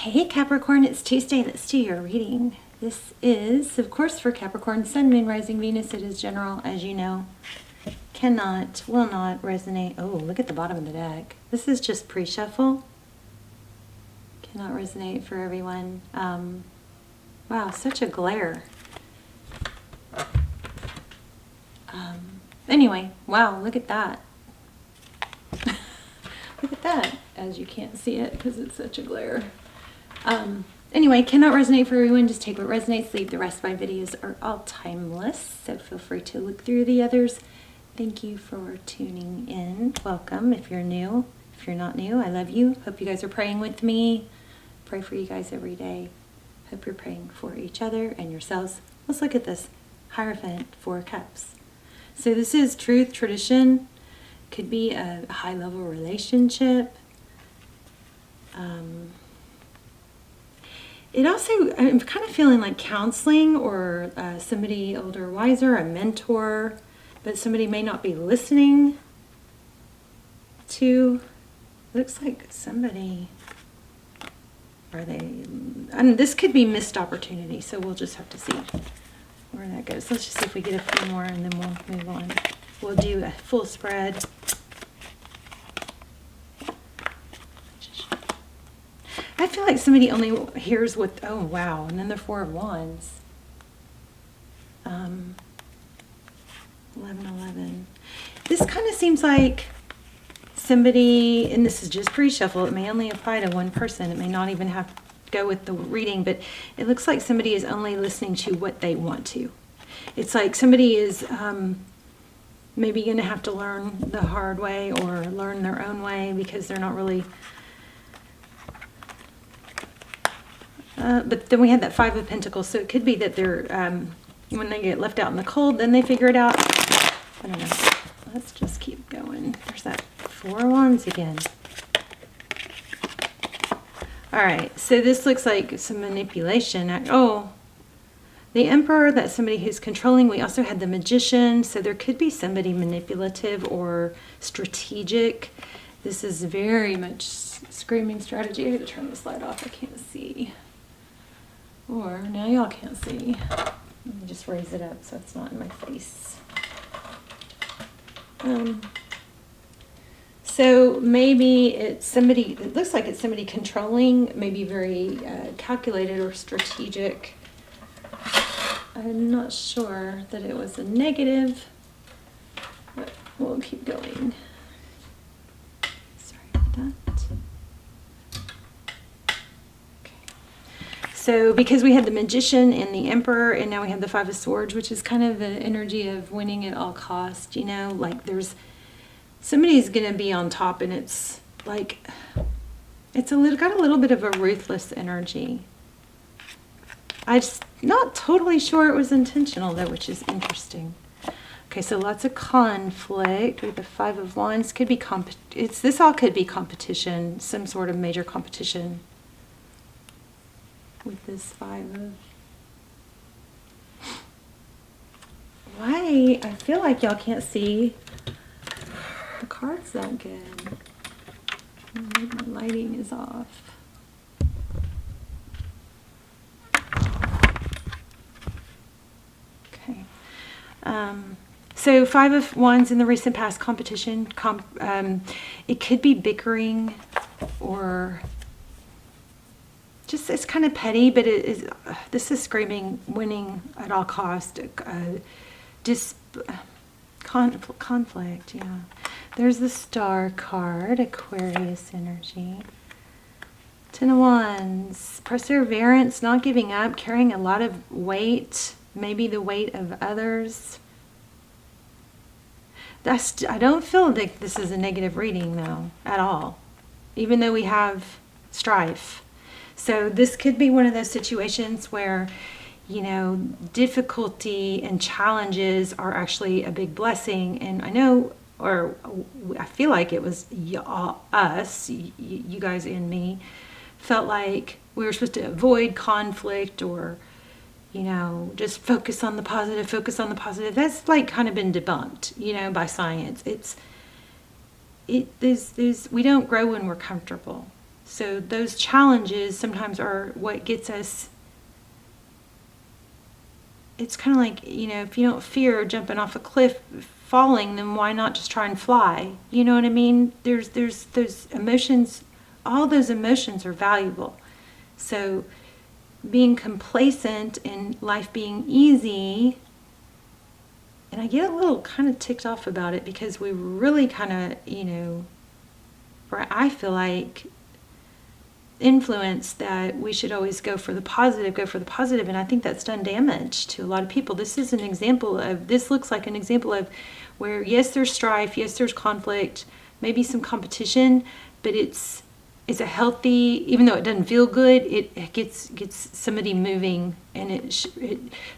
Hey Capricorn, it's Tuesday. Let's do your reading. This is, of course, for Capricorn, Sun, Moon, Rising, Venus. It is general, as you know. Cannot, will not resonate. Oh, look at the bottom of the deck. This is just pre-shuffle. Cannot resonate for everyone. Wow, such a glare. Anyway, wow, look at that. Look at that, as you can't see it because it's such a glare. Anyway, cannot resonate for everyone. Just take what resonates. Leave the rest. My videos are all timeless, so feel free to look through the others. Thank you for tuning in. Welcome if you're new. If you're not new, I love you. Hope you guys are praying with me. Pray for you guys every day. Hope you're praying for each other and yourselves. Let's look at this. Hierophant, 4 cups. So this is truth, tradition. Could be a high-level relationship. It also, I'm kind of feeling like counseling or somebody older, wiser, a mentor, but somebody may not be listening to. Looks like somebody, this could be missed opportunity, so we'll just have to see where that goes. Let's just see if we get a few more and then we'll move on. We'll do a full spread. I feel like somebody only hears what, oh wow, and then the 4 of Wands. 11. This kind of seems like somebody, and this is just pre-shuffle, it may only apply to one person, it may not even have to go with the reading, but it looks like somebody is only listening to what they want to. It's like somebody is maybe going to have to learn the hard way or learn their own way because they're not really... but then we had that 5 of Pentacles, so it could be that they're, when they get left out in the cold, then they figure it out. I don't know. Let's just keep going. There's that 4 of Wands again. All right, so this looks like some manipulation. Oh, the Emperor, that's somebody who's controlling. We also had the Magician, so there could be somebody manipulative or strategic. This is very much screaming strategy. I had to turn the slide off. I can't see. Or, now y'all can't see. Let me just raise it up so it's not in my face. So maybe it's somebody, it looks like it's somebody controlling, maybe very calculated or strategic. I'm not sure that it was a negative, but we'll keep going. Sorry about that. So because we had the Magician and the Emperor, and now we have the 5 of Swords, which is kind of the energy of winning at all costs, you know, like there's, somebody's going to be on top, and it's like, it's got a little bit of a ruthless energy. I'm not totally sure it was intentional though, which is interesting. Okay, so lots of conflict with the 5 of Wands. Could be this all could be competition, some sort of major competition. With this 5 of... Why? I feel like y'all can't see the cards that good. Maybe my lighting is off. Okay. So 5 of Wands in the recent past, competition. It could be bickering or... just, it's kind of petty, but it is, this is screaming winning at all cost, conflict, yeah. There's the Star card, Aquarius energy. 10 of Wands, perseverance, not giving up, carrying a lot of weight, maybe the weight of others. I don't feel like this is a negative reading though, at all, even though we have strife. So this could be one of those situations where, you know, difficulty and challenges are actually a big blessing. And I know, or I feel like it was us, you guys and me, felt like we were supposed to avoid conflict or, you know, just focus on the positive, focus on the positive. That's like kind of been debunked, you know, by science. We don't grow when we're comfortable. So those challenges sometimes are what gets us. It's kind of like, if you don't fear jumping off a cliff, falling, then why not just try and fly? You know what I mean? There's those emotions, all those emotions are valuable. So being complacent and life being easy, and I get a little kind of ticked off about it because we really kind of, I feel like influence that we should always go for the positive, and I think that's done damage to a lot of people. This looks like an example of where, yes, there's strife, yes, there's conflict, maybe some competition, but it's a healthy, even though it doesn't feel good, it gets somebody moving, and it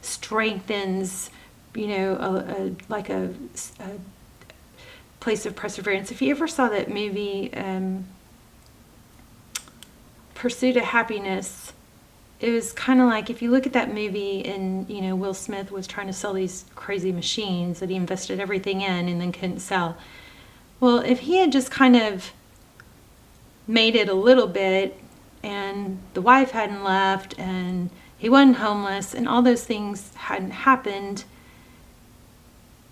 strengthens, like a place of perseverance. If you ever saw that movie, Pursuit of Happiness, it was kind of like, if you look at that movie, and Will Smith was trying to sell these crazy machines that he invested everything in and then couldn't sell. Well, if he had just kind of made it a little bit, and the wife hadn't left, and he wasn't homeless, and all those things hadn't happened,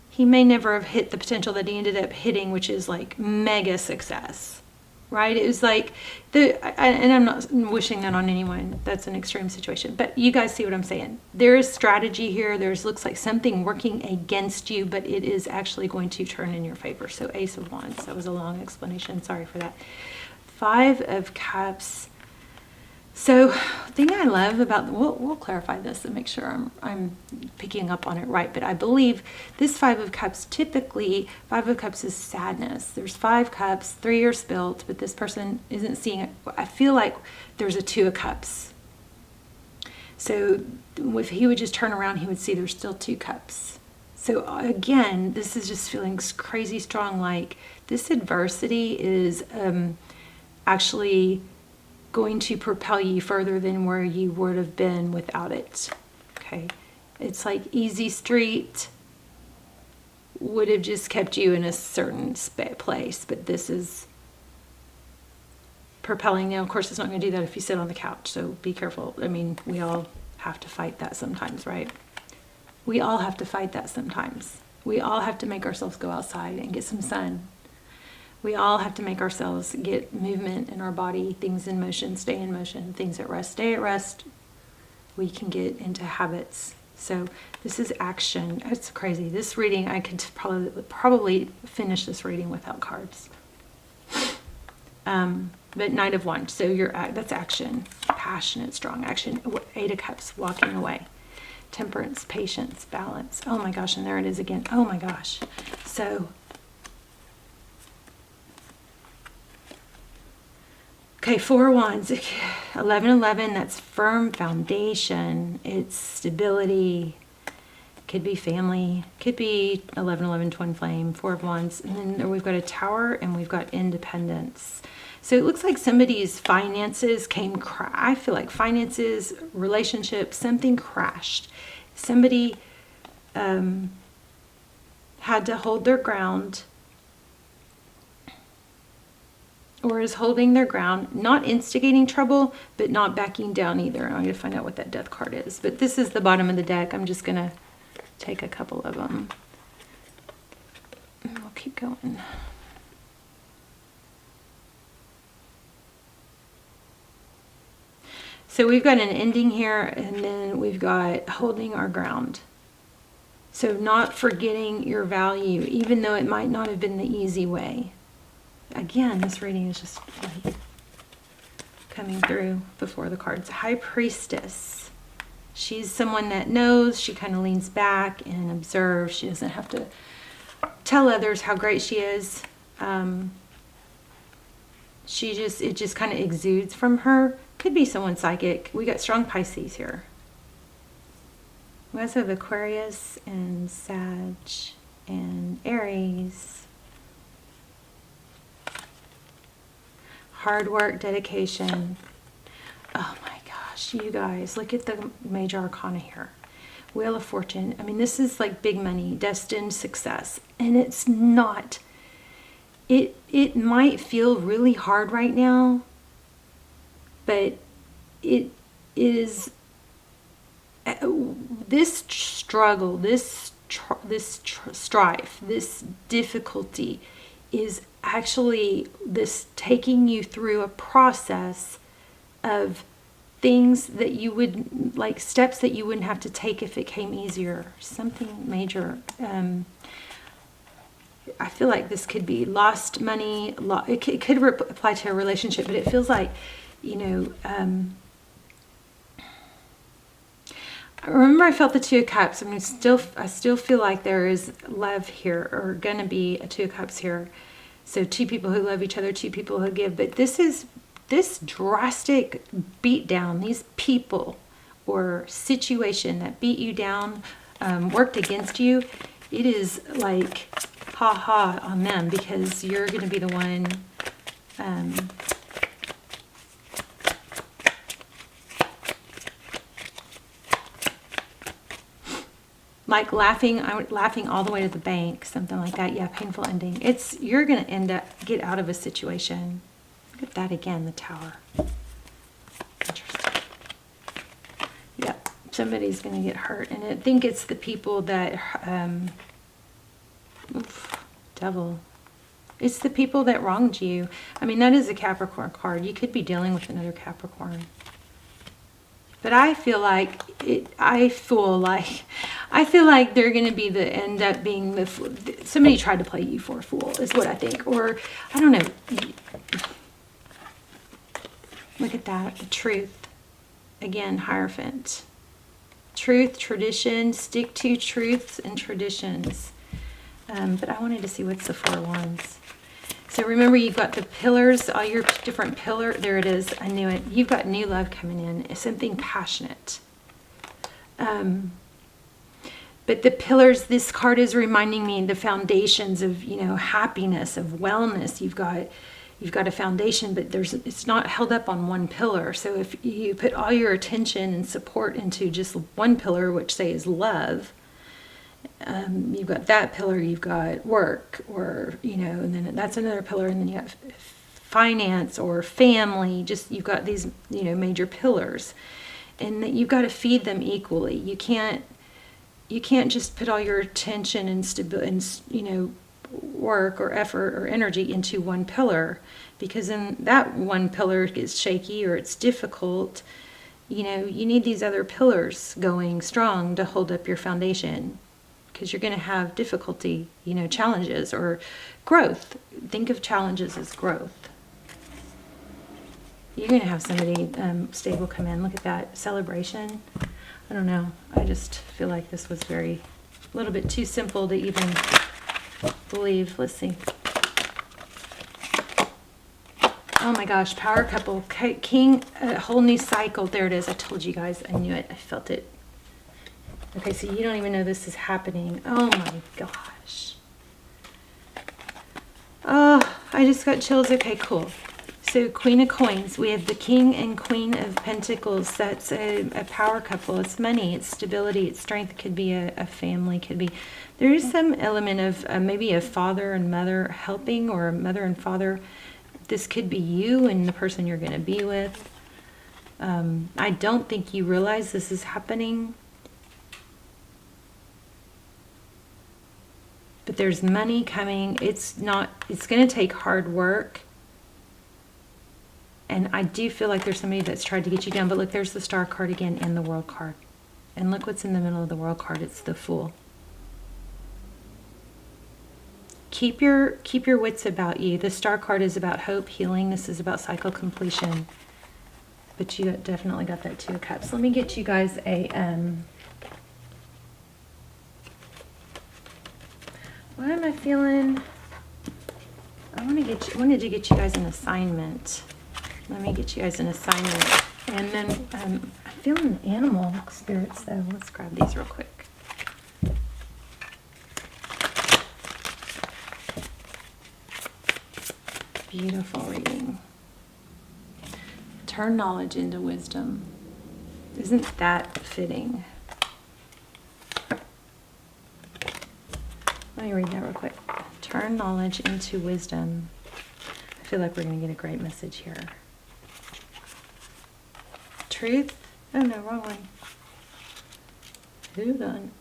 he may never have hit the potential that he ended up hitting, which is like mega success. Right? It was like, and I'm not wishing that on anyone. That's an extreme situation. But you guys see what I'm saying. There is strategy here. Looks like something working against you, but it is actually going to turn in your favor. So Ace of Wands. That was a long explanation. Sorry for that. 5 of Cups. So the thing I love about, we'll clarify this and make sure I'm picking up on it right, but I believe this 5 of Cups, typically 5 of Cups is sadness. There's 5 cups, 3 are spilt, but this person isn't seeing it. I feel like there's a 2 of Cups. So if he would just turn around, he would see there's still 2 cups. So again, this is just feeling crazy strong, like this adversity is actually going to propel you further than where you would have been without it. Okay, it's like easy street would have just kept you in a certain place, but this is propelling. Now, of course, it's not going to do that if you sit on the couch, so be careful. I mean, we all have to fight that sometimes, right? We all have to fight that sometimes. We all have to make ourselves go outside and get some sun. We all have to make ourselves get movement in our body, things in motion, stay in motion, things at rest, stay at rest. We can get into habits. So this is action. It's crazy. This reading, I could probably finish this reading without cards. But Knight of Wands, so that's action, passionate, strong action. 8 of Cups, walking away. Temperance, patience, balance. Oh my gosh, and there it is again. Oh my gosh. So okay, 4 of Wands, 11, that's firm foundation. It's stability. Could be family. Could be 11, twin flame, 4 of Wands. And then we've got a Tower and we've got independence. So it looks like somebody's finances I feel like finances, relationships, something crashed. Somebody had to hold their ground, or is holding their ground, not instigating trouble, but not backing down either. I'm going to find out what that Death card is. But this is the bottom of the deck. I'm just going to take a couple of them. And we'll keep going. So we've got an ending here, and then we've got holding our ground. So not forgetting your value, even though it might not have been the easy way. Again, this reading is just like coming through before the cards. High Priestess. She's someone that knows. She kind of leans back and observes. She doesn't have to tell others how great she is. It just kind of exudes from her. Could be someone psychic. We got strong Pisces here. We also have Aquarius and Sag and Aries. Hard work, dedication. Oh my gosh, you guys, look at the major arcana here. Wheel of Fortune. I mean, this is like big money, destined success. And it's not. It might feel really hard right now, but it is this struggle, this strife, this difficulty is actually this taking you through a process of things that you would, like steps that you wouldn't have to take if it came easier. Something major. I feel like this could be lost money. It could apply to a relationship, but it feels like, you know, remember I felt the Two of Cups. I mean, I still feel like there is love here, or going to be a Two of Cups here. So two people who love each other, two people who give. But this drastic beat down, these people or situation that beat you down, worked against you, it is like ha ha on them, because you're going to be the one like laughing all the way to the bank, something like that. Yeah, painful ending. You're going to get out of a situation. Look at that again, the Tower. Interesting. Yep, somebody's going to get hurt. And I think it's the people that, Devil. It's the people that wronged you. I mean, that is a Capricorn card. You could be dealing with another Capricorn. But I feel like they're going to be end up being somebody tried to play you for a fool, is what I think. Or, I don't know. Look at that. The Truth. Again, Hierophant. Truth, tradition, stick to truths and traditions. But I wanted to see what's the Four of Wands. So remember, you've got the pillars, all your different pillars. There it is. I knew it. You've got new love coming in. It's something passionate. But the pillars, this card is reminding me the foundations of, you know, happiness, of wellness. You've got a foundation, but it's not held up on one pillar. So if you put all your attention and support into just one pillar, which say is love, you've got that pillar, you've got work, or, you know, and then that's another pillar, and then you have finance or family. Just, you've got these, you know, major pillars, and that you've got to feed them equally. You can't just put all your attention and you know, work or effort or energy into one pillar, because then that one pillar gets shaky or it's difficult. You know, you need these other pillars going strong to hold up your foundation, because you're going to have difficulty, you know, challenges or growth. Think of challenges as growth. You're going to have somebody stable come in. Look at that. Celebration. I don't know. I just feel like this was a little bit too simple to even believe. Let's see. Oh my gosh. Power couple. King. A whole new cycle. There it is. I told you guys. I knew it. I felt it. Okay, so you don't even know this is happening. Oh my gosh. Oh, I just got chills. Okay, cool. So Queen of Coins. We have the King and Queen of Pentacles. That's a power couple. It's money. It's stability. It's strength. It could be a family. Could be. There is some element of maybe a father and mother helping, or a mother and father. This could be you and the person you're going to be with. I don't think you realize this is happening. But there's money coming. It's going to take hard work. And I do feel like there's somebody that's tried to get you down. But look, there's the Star card again and the World card. And look what's in the middle of the World card. It's the Fool. Keep your wits about you. The Star card is about hope, healing. This is about cycle completion. But you definitely got that Two of Cups. Let me get you guys a... What am I feeling? I wanted to get you guys an assignment. Let me get you guys an assignment. And then I'm feeling animal spirits though. Let's grab these real quick. Beautiful reading. Turn knowledge into wisdom. Isn't that fitting? Let me read that real quick. Turn knowledge into wisdom. I feel like we're going to get a great message here. truth. Oh no, wrong one. Hold on.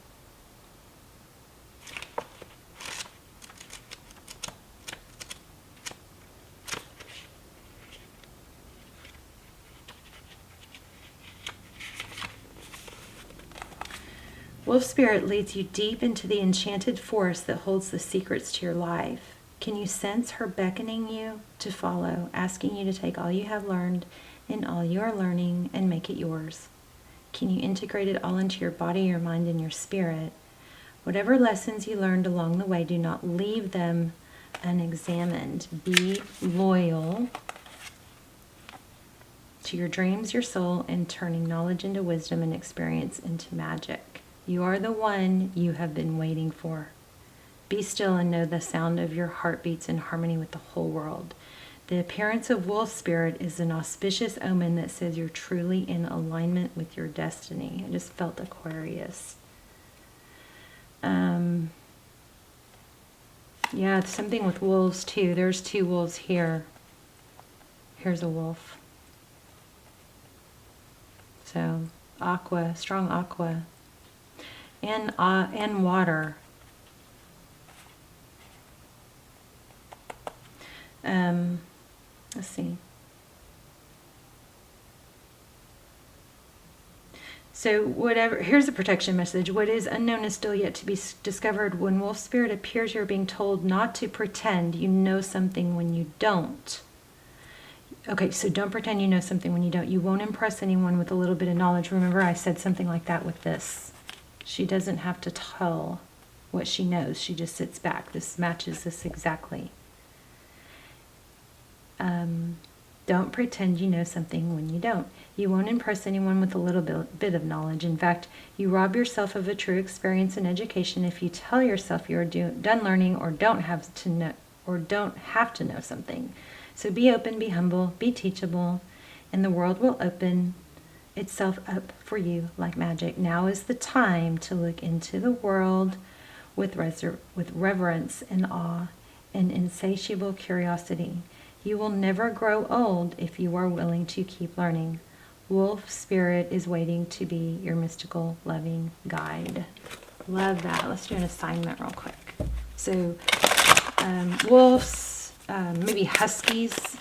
Wolf Spirit leads you deep into the enchanted forest that holds the secrets to your life. Can you sense her beckoning you to follow, asking you to take all you have learned and all you are learning and make it yours? Can you integrate it all into your body, your mind, and your spirit? Whatever lessons you learned along the way, do not leave them unexamined. Be loyal to your dreams, your soul, and turning knowledge into wisdom and experience into magic. You are the one you have been waiting for. Be still and know the sound of your heartbeats in harmony with the whole world. The appearance of wolf spirit is an auspicious omen that says you're truly in alignment with your destiny. I just felt Aquarius. Yeah, it's something with wolves too. There's 2 wolves here. Here's a wolf. So, aqua, strong aqua. And water. Let's see. So whatever, here's a protection message. What is unknown is still yet to be discovered. When wolf spirit appears, you're being told not to pretend you know something when you don't. Okay, so don't pretend you know something when you don't. You won't impress anyone with a little bit of knowledge. Remember, I said something like that with this. She doesn't have to tell what she knows. She just sits back. This matches this exactly. Don't pretend you know something when you don't. You won't impress anyone with a little bit of knowledge. In fact, you rob yourself of a true experience and education if you tell yourself you are done learning or don't have to know something. So be open, be humble, be teachable, and the world will open itself up for you like magic. Now is the time to look into the world with reverence and awe and insatiable curiosity. You will never grow old if you are willing to keep learning. Wolf Spirit is waiting to be your mystical, loving guide. Love that. Let's do an assignment real quick. So, wolves, maybe huskies,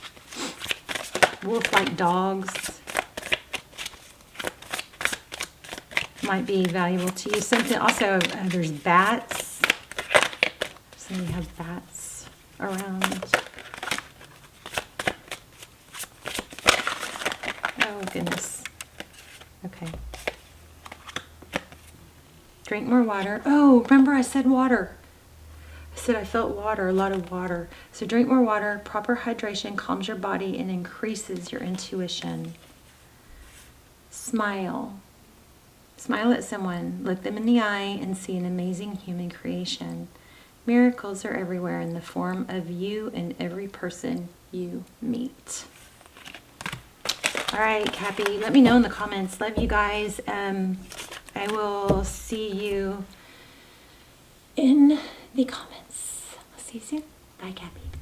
wolf-like dogs might be valuable to you. Something also, there's bats. So we have bats around. Oh, goodness. Okay. Drink more water. Oh, remember I said water. I said I felt water, a lot of water. So drink more water. Proper hydration calms your body and increases your intuition. Smile. Smile at someone. Look them in the eye and see an amazing human creation. Miracles are everywhere in the form of you and every person you meet. All right, Cappy, let me know in the comments. Love you guys. I will see you in the comments. I'll see you soon. Bye, Cappy.